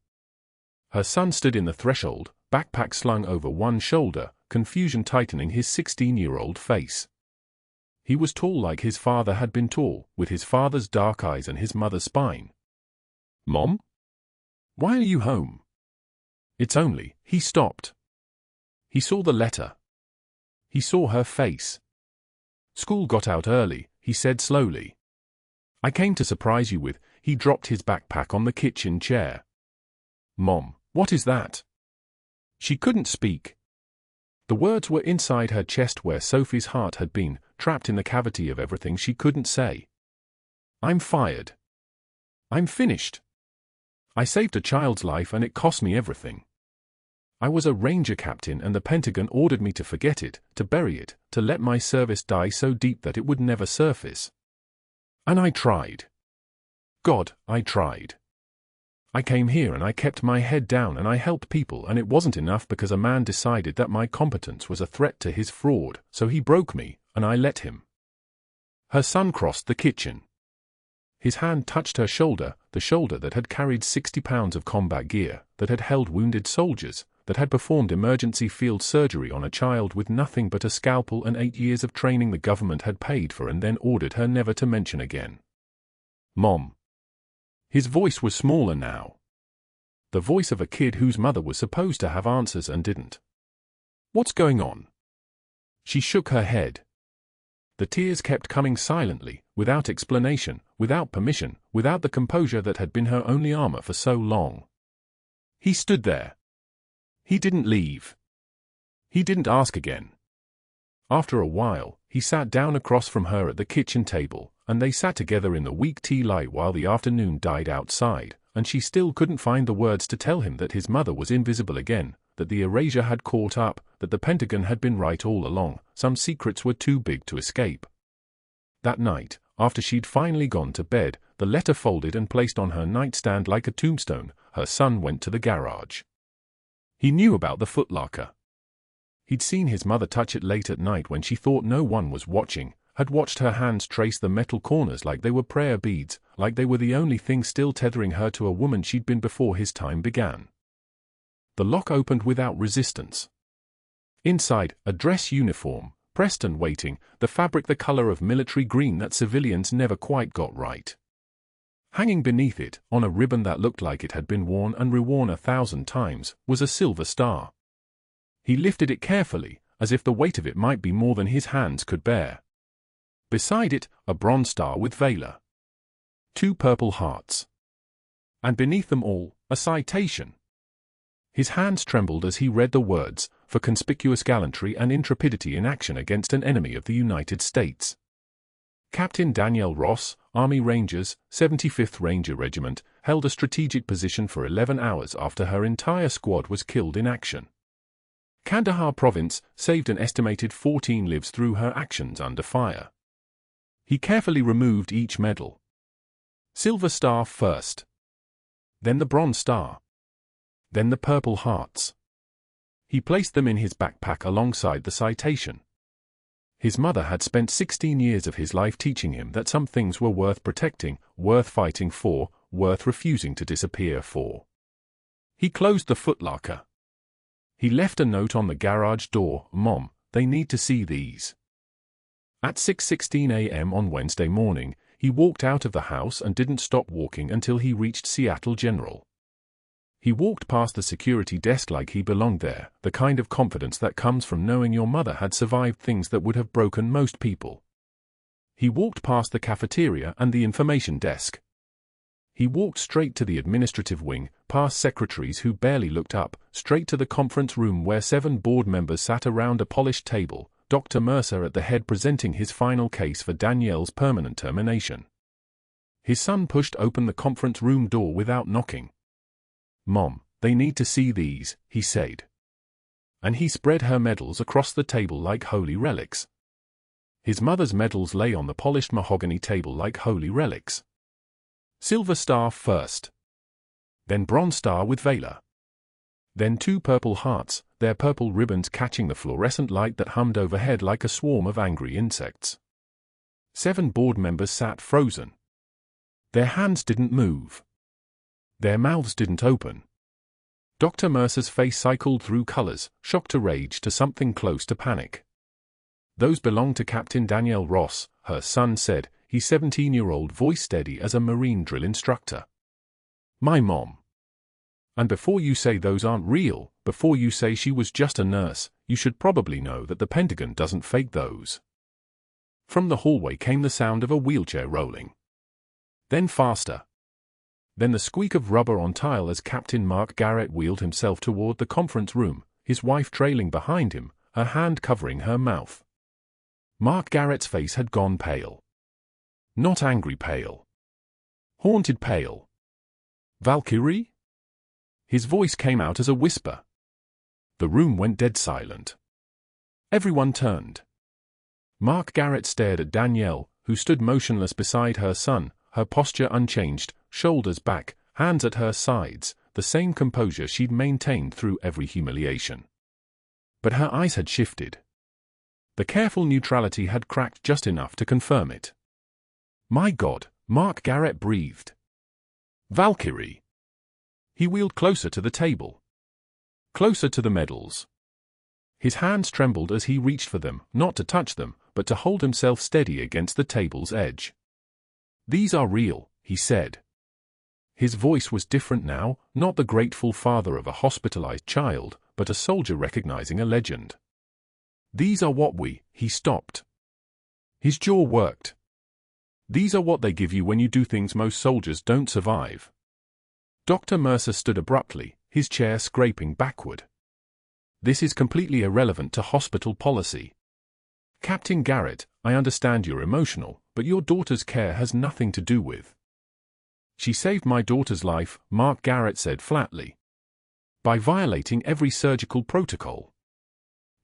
A: Her son stood in the threshold, backpack slung over one shoulder, confusion tightening his 16-year-old face. He was tall like his father had been tall, with his father's dark eyes and his mother's spine. "Mom? Why are you home?" "It's only," he stopped. He saw the letter. He saw her face. "School got out early," he said slowly. "I came to surprise you with," he dropped his backpack on the kitchen chair. "Mom, what is that?" She couldn't speak. The words were inside her chest where Sophie's heart had been, trapped in the cavity of everything she couldn't say. "I'm fired. I'm finished. I saved a child's life and it cost me everything. I was a ranger captain and the Pentagon ordered me to forget it, to bury it, to let my service die so deep that it would never surface. And I tried. God, I tried. I came here and I kept my head down and I helped people, and it wasn't enough because a man decided that my competence was a threat to his fraud, so he broke me, and I let him." Her son crossed the kitchen. His hand touched her shoulder, the shoulder that had carried 60 pounds of combat gear, that had held wounded soldiers, that had performed emergency field surgery on a child with nothing but a scalpel and 8 years of training the government had paid for and then ordered her never to mention again. "Mom." His voice was smaller now. The voice of a kid whose mother was supposed to have answers and didn't. "What's going on?" She shook her head. The tears kept coming silently, without explanation, without permission, without the composure that had been her only armor for so long. He stood there. He didn't leave. He didn't ask again. After a while, he sat down across from her at the kitchen table, and they sat together in the weak tea light while the afternoon died outside, and she still couldn't find the words to tell him that his mother was invisible again, that the erasure had caught up, that the Pentagon had been right all along, some secrets were too big to escape. That night, after she'd finally gone to bed, the letter folded and placed on her nightstand like a tombstone, her son went to the garage. He knew about the footlocker. He'd seen his mother touch it late at night when she thought no one was watching, had watched her hands trace the metal corners like they were prayer beads, like they were the only thing still tethering her to a woman she'd been before his time began. The lock opened without resistance. Inside, a dress uniform, pressed and waiting, the fabric the color of military green that civilians never quite got right. Hanging beneath it, on a ribbon that looked like it had been worn and reworn 1,000 times, was a silver star. He lifted it carefully, as if the weight of it might be more than his hands could bear. Beside it, a bronze star with veiler. 2 purple hearts. And beneath them all, a citation. His hands trembled as he read the words, "For conspicuous gallantry and intrepidity in action against an enemy of the United States. Captain Danielle Ross, Army Rangers, 75th Ranger Regiment, held a strategic position for 11 hours after her entire squad was killed in action. Kandahar Province saved an estimated 14 lives through her actions under fire." He carefully removed each medal. Silver star first. Then the bronze star. Then the purple hearts. He placed them in his backpack alongside the citation. His mother had spent 16 years of his life teaching him that some things were worth protecting, worth fighting for, worth refusing to disappear for. He closed the footlocker. He left a note on the garage door, "Mom, they need to see these." At 6:16 a.m. on Wednesday morning, he walked out of the house and didn't stop walking until he reached Seattle General. He walked past the security desk like he belonged there, the kind of confidence that comes from knowing your mother had survived things that would have broken most people. He walked past the cafeteria and the information desk. He walked straight to the administrative wing, past secretaries who barely looked up, straight to the conference room where 7 board members sat around a polished table, Dr. Mercer at the head presenting his final case for Danielle's permanent termination. His son pushed open the conference room door without knocking. "Mom, they need to see these," he said. And he spread her medals across the table like holy relics. His mother's medals lay on the polished mahogany table like holy relics. Silver star first. Then bronze star with veiler. Then 2 purple hearts, their purple ribbons catching the fluorescent light that hummed overhead like a swarm of angry insects. 7 board members sat frozen. Their hands didn't move. Their mouths didn't open. Dr. Mercer's face cycled through colors, shock to rage to something close to panic. "Those belong to Captain Danielle Ross," her son said, his 17-year-old voice steady as a Marine drill instructor. "My mom. And before you say those aren't real, before you say she was just a nurse, you should probably know that the Pentagon doesn't fake those." From the hallway came the sound of a wheelchair rolling. Then faster. Then the squeak of rubber on tile as Captain Mark Garrett wheeled himself toward the conference room, his wife trailing behind him, her hand covering her mouth. Mark Garrett's face had gone pale. Not angry pale. Haunted pale. "Valkyrie?" His voice came out as a whisper. The room went dead silent. Everyone turned. Mark Garrett stared at Danielle, who stood motionless beside her son, her posture unchanged, shoulders back, hands at her sides, the same composure she'd maintained through every humiliation. But her eyes had shifted. The careful neutrality had cracked just enough to confirm it. "My God," Mark Garrett breathed. "Valkyrie." He wheeled closer to the table. Closer to the medals. His hands trembled as he reached for them, not to touch them, but to hold himself steady against the table's edge. "These are real," he said. His voice was different now, not the grateful father of a hospitalized child, but a soldier recognizing a legend. "These are what he stopped." His jaw worked. "These are what they give you when you do things most soldiers don't survive." Dr. Mercer stood abruptly, his chair scraping backward. "This is completely irrelevant to hospital policy. Captain Garrett, I understand you're emotional, but your daughter's care has nothing to do with." "She saved my daughter's life," Mark Garrett said flatly. "By violating every surgical protocol.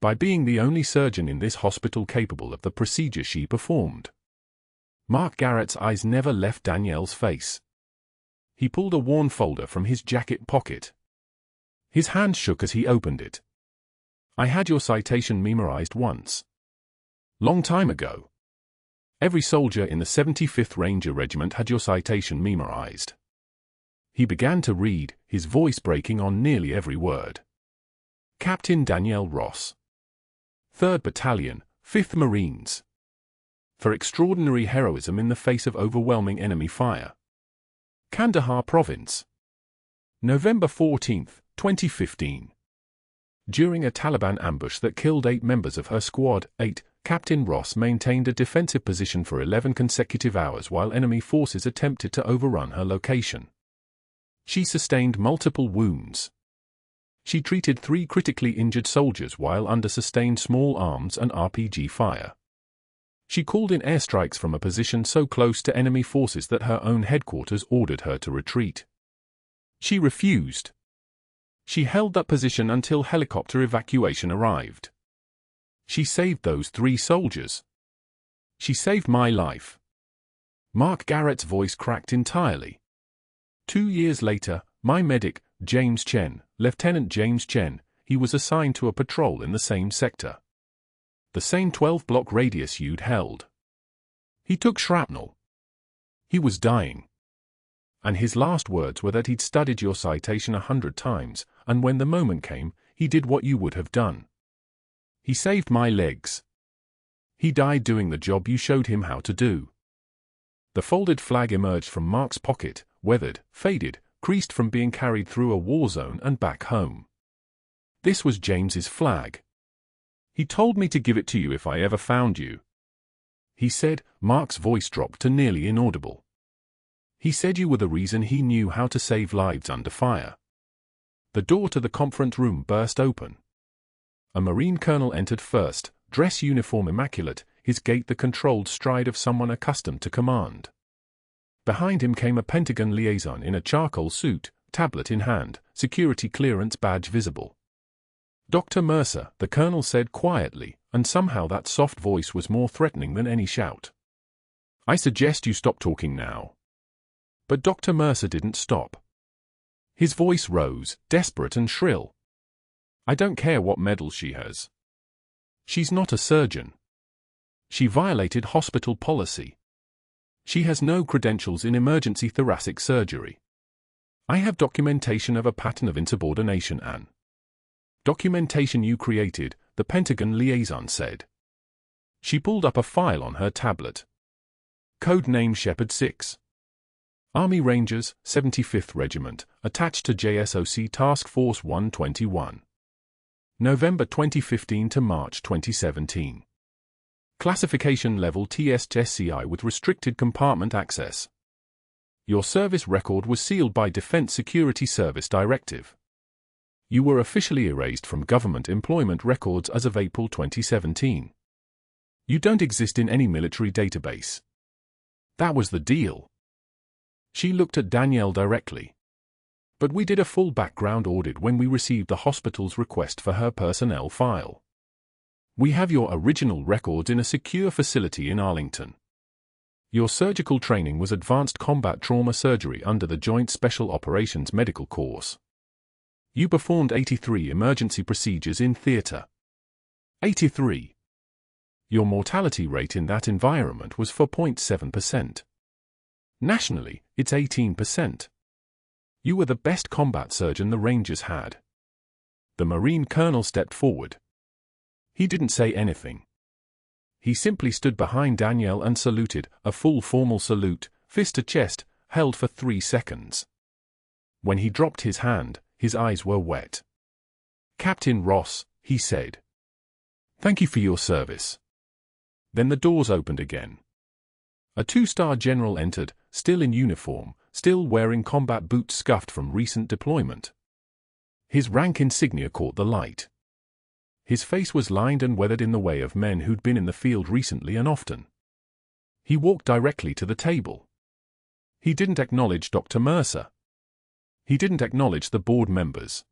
A: By being the only surgeon in this hospital capable of the procedure she performed." Mark Garrett's eyes never left Danielle's face. He pulled a worn folder from his jacket pocket. His hand shook as he opened it. "I had your citation memorized once. Long time ago. Every soldier in the 75th Ranger Regiment had your citation memorized." He began to read, his voice breaking on nearly every word. "Captain Danielle Ross. 3rd Battalion, 5th Marines. For extraordinary heroism in the face of overwhelming enemy fire. Kandahar Province. November 14, 2015. During a Taliban ambush that killed 8 members of her squad, 8, Captain Ross maintained a defensive position for 11 consecutive hours while enemy forces attempted to overrun her location. She sustained multiple wounds. She treated 3 critically injured soldiers while under sustained small arms and RPG fire. She called in airstrikes from a position so close to enemy forces that her own headquarters ordered her to retreat. She refused. She held that position until helicopter evacuation arrived. She saved those 3 soldiers. She saved my life." Mark Garrett's voice cracked entirely. 2 years later, my medic, James Chen, Lieutenant James Chen, he was assigned to a patrol in the same sector. The same 12-block radius you'd held. He took shrapnel. He was dying. And his last words were that he'd studied your citation 100 times, and when the moment came, he did what you would have done. He saved my legs. He died doing the job you showed him how to do." The folded flag emerged from Mark's pocket, weathered, faded, creased from being carried through a war zone and back home. This was James's flag. "He told me to give it to you if I ever found you," he said. Mark's voice dropped to nearly inaudible. "He said you were the reason he knew how to save lives under fire." The door to the conference room burst open. A Marine colonel entered first, dress uniform immaculate, his gait the controlled stride of someone accustomed to command. Behind him came a Pentagon liaison in a charcoal suit, tablet in hand, security clearance badge visible. "Dr. Mercer," the colonel said quietly, and somehow that soft voice was more threatening than any shout. "I suggest you stop talking now." But Dr. Mercer didn't stop. His voice rose, desperate and shrill. I don't care what medals she has. She's not a surgeon. She violated hospital policy. She has no credentials in emergency thoracic surgery. I have documentation of a pattern of insubordination and documentation you created, the Pentagon liaison said. She pulled up a file on her tablet. Code name Shepherd 6. Army Rangers, 75th Regiment, attached to JSOC Task Force 121. November 2015 to March 2017. Classification level TSSCI with restricted compartment access. Your service record was sealed by Defense Security Service Directive. You were officially erased from government employment records as of April 2017. You don't exist in any military database. That was the deal. She looked at Danielle directly. But we did a full background audit when we received the hospital's request for her personnel file. We have your original records in a secure facility in Arlington. Your surgical training was Advanced Combat Trauma Surgery under the Joint Special Operations Medical Course. You performed 83 emergency procedures in theater. 83. Your mortality rate in that environment was 4.7%. Nationally, it's 18%. You were the best combat surgeon the Rangers had. The Marine colonel stepped forward. He didn't say anything. He simply stood behind Danielle and saluted, a full formal salute, fist to chest, held for 3 seconds. When he dropped his hand, his eyes were wet. "Captain Ross," he said. "Thank you for your service." Then the doors opened again. A 2-star general entered, still in uniform, still wearing combat boots scuffed from recent deployment. His rank insignia caught the light. His face was lined and weathered in the way of men who'd been in the field recently and often. He walked directly to the table. He didn't acknowledge Dr. Mercer. He didn't acknowledge the board members.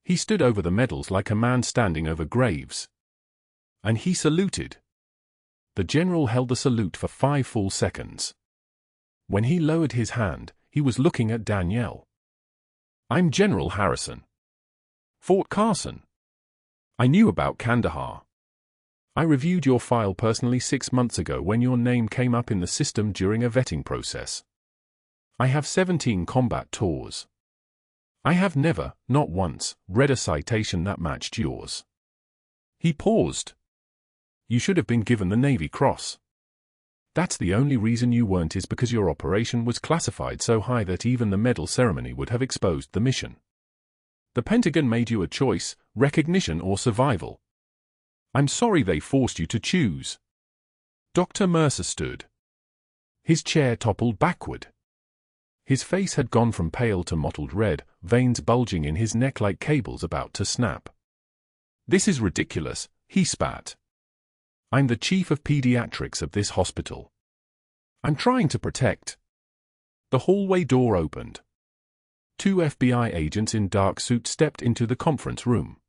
A: He stood over the medals like a man standing over graves. And he saluted. The general held the salute for 5 full seconds. When he lowered his hand, he was looking at Danielle. "I'm General Harrison. Fort Carson. I knew about Kandahar. I reviewed your file personally 6 months ago when your name came up in the system during a vetting process. I have 17 combat tours. I have never, not once, read a citation that matched yours." He paused. "You should have been given the Navy Cross. That's the only reason you weren't is because your operation was classified so high that even the medal ceremony would have exposed the mission. The Pentagon made you a choice, recognition or survival. I'm sorry they forced you to choose." Dr. Mercer stood. His chair toppled backward. His face had gone from pale to mottled red, veins bulging in his neck like cables about to snap. "This is ridiculous," he spat. "I'm the chief of pediatrics of this hospital. I'm trying to protect." The hallway door opened. 2 FBI agents in dark suits stepped into the conference room.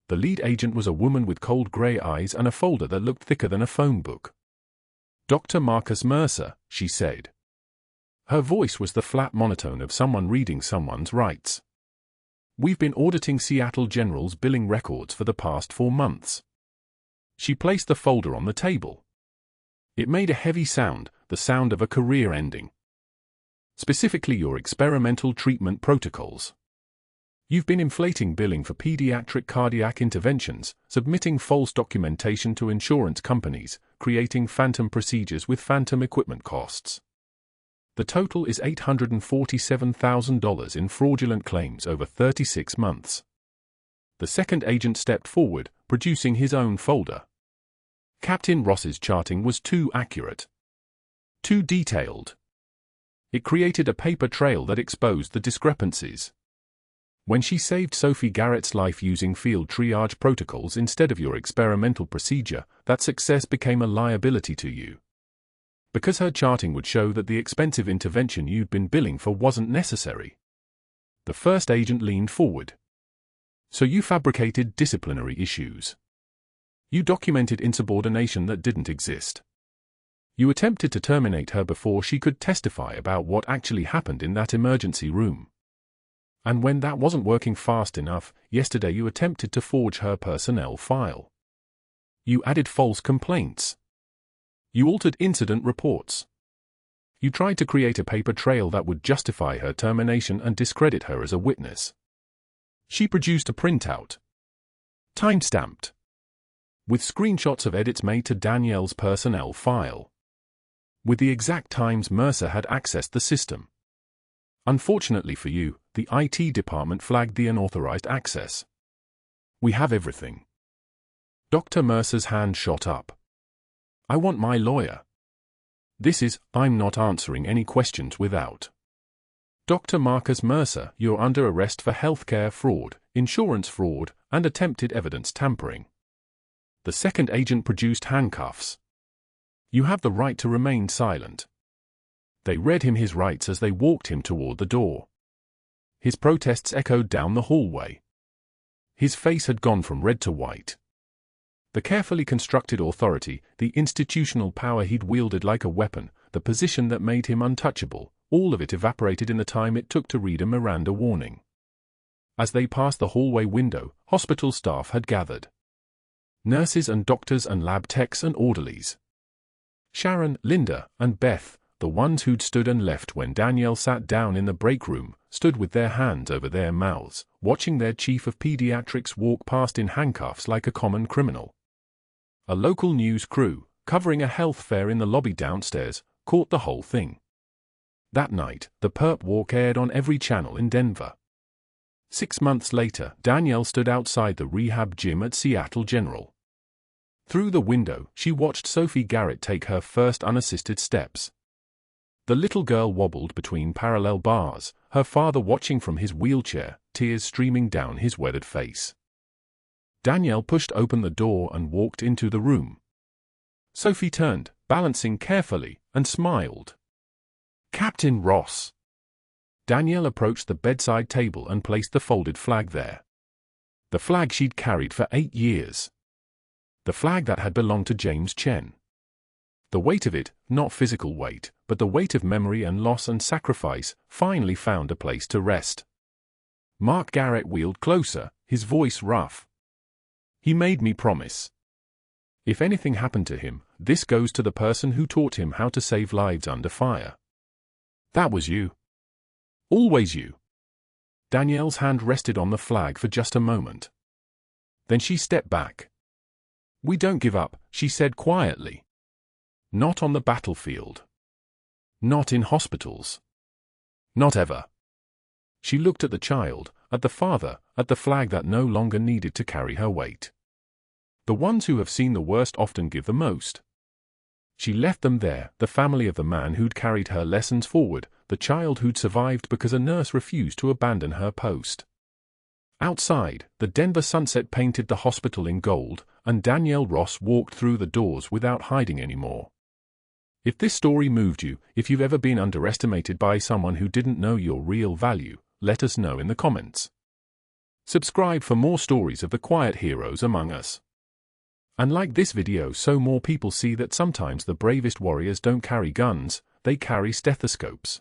A: The lead agent was a woman with cold gray eyes and a folder that looked thicker than a phone book. "Dr. Marcus Mercer," she said. Her voice was the flat monotone of someone reading someone's rights. "We've been auditing Seattle General's billing records for the past 4 months." She placed the folder on the table. It made a heavy sound, the sound of a career ending. "Specifically your experimental treatment protocols. You've been inflating billing for pediatric cardiac interventions, submitting false documentation to insurance companies, creating phantom procedures with phantom equipment costs. The total is $847,000 in fraudulent claims over 36 months. The second agent stepped forward, producing his own folder. Captain Ross's charting was too accurate. Too detailed. It created a paper trail that exposed the discrepancies. When she saved Sophie Garrett's life using field triage protocols instead of your experimental procedure, that success became a liability to you. Because her charting would show that the expensive intervention you'd been billing for wasn't necessary. The first agent leaned forward. "So you fabricated disciplinary issues. You documented insubordination that didn't exist. You attempted to terminate her before she could testify about what actually happened in that emergency room. And when that wasn't working fast enough, yesterday you attempted to forge her personnel file. You added false complaints. You altered incident reports. You tried to create a paper trail that would justify her termination and discredit her as a witness. She produced a printout, time-stamped, with screenshots of edits made to Danielle's personnel file, with the exact times Mercer had accessed the system. Unfortunately for you, the IT department flagged the unauthorized access. We have everything. Dr. Mercer's hand shot up. I want my lawyer. I'm not answering any questions without. Dr. Marcus Mercer, you're under arrest for healthcare fraud, insurance fraud, and attempted evidence tampering. The second agent produced handcuffs. You have the right to remain silent. They read him his rights as they walked him toward the door. His protests echoed down the hallway. His face had gone from red to white. The carefully constructed authority, the institutional power he'd wielded like a weapon, the position that made him untouchable, all of it evaporated in the time it took to read a Miranda warning. As they passed the hallway window, hospital staff had gathered. Nurses and doctors and lab techs and orderlies. Sharon, Linda, and Beth, the ones who'd stood and left when Danielle sat down in the break room, stood with their hands over their mouths, watching their chief of pediatrics walk past in handcuffs like a common criminal. A local news crew, covering a health fair in the lobby downstairs, caught the whole thing. That night, the perp walk aired on every channel in Denver. 6 months later, Danielle stood outside the rehab gym at Seattle General. Through the window, she watched Sophie Garrett take her first unassisted steps. The little girl wobbled between parallel bars, her father watching from his wheelchair, tears streaming down his weathered face. Danielle pushed open the door and walked into the room. Sophie turned, balancing carefully, and smiled. Captain Ross. Danielle approached the bedside table and placed the folded flag there. The flag she'd carried for 8 years. The flag that had belonged to James Chen. The weight of it, not physical weight, but the weight of memory and loss and sacrifice, finally found a place to rest. Mark Garrett wheeled closer, his voice rough. He made me promise. If anything happened to him, this goes to the person who taught him how to save lives under fire. That was you. Always you. Danielle's hand rested on the flag for just a moment. Then she stepped back. We don't give up, she said quietly. Not on the battlefield. Not in hospitals. Not ever. She looked at the child, at the father, at the flag that no longer needed to carry her weight. The ones who have seen the worst often give the most. She left them there, the family of the man who'd carried her lessons forward, the child who'd survived because a nurse refused to abandon her post. Outside, the Denver sunset painted the hospital in gold, and Danielle Ross walked through the doors without hiding anymore. If this story moved you, if you've ever been underestimated by someone who didn't know your real value, let us know in the comments. Subscribe for more stories of the quiet heroes among us. And like this video so more people see that sometimes the bravest warriors don't carry guns, they carry stethoscopes.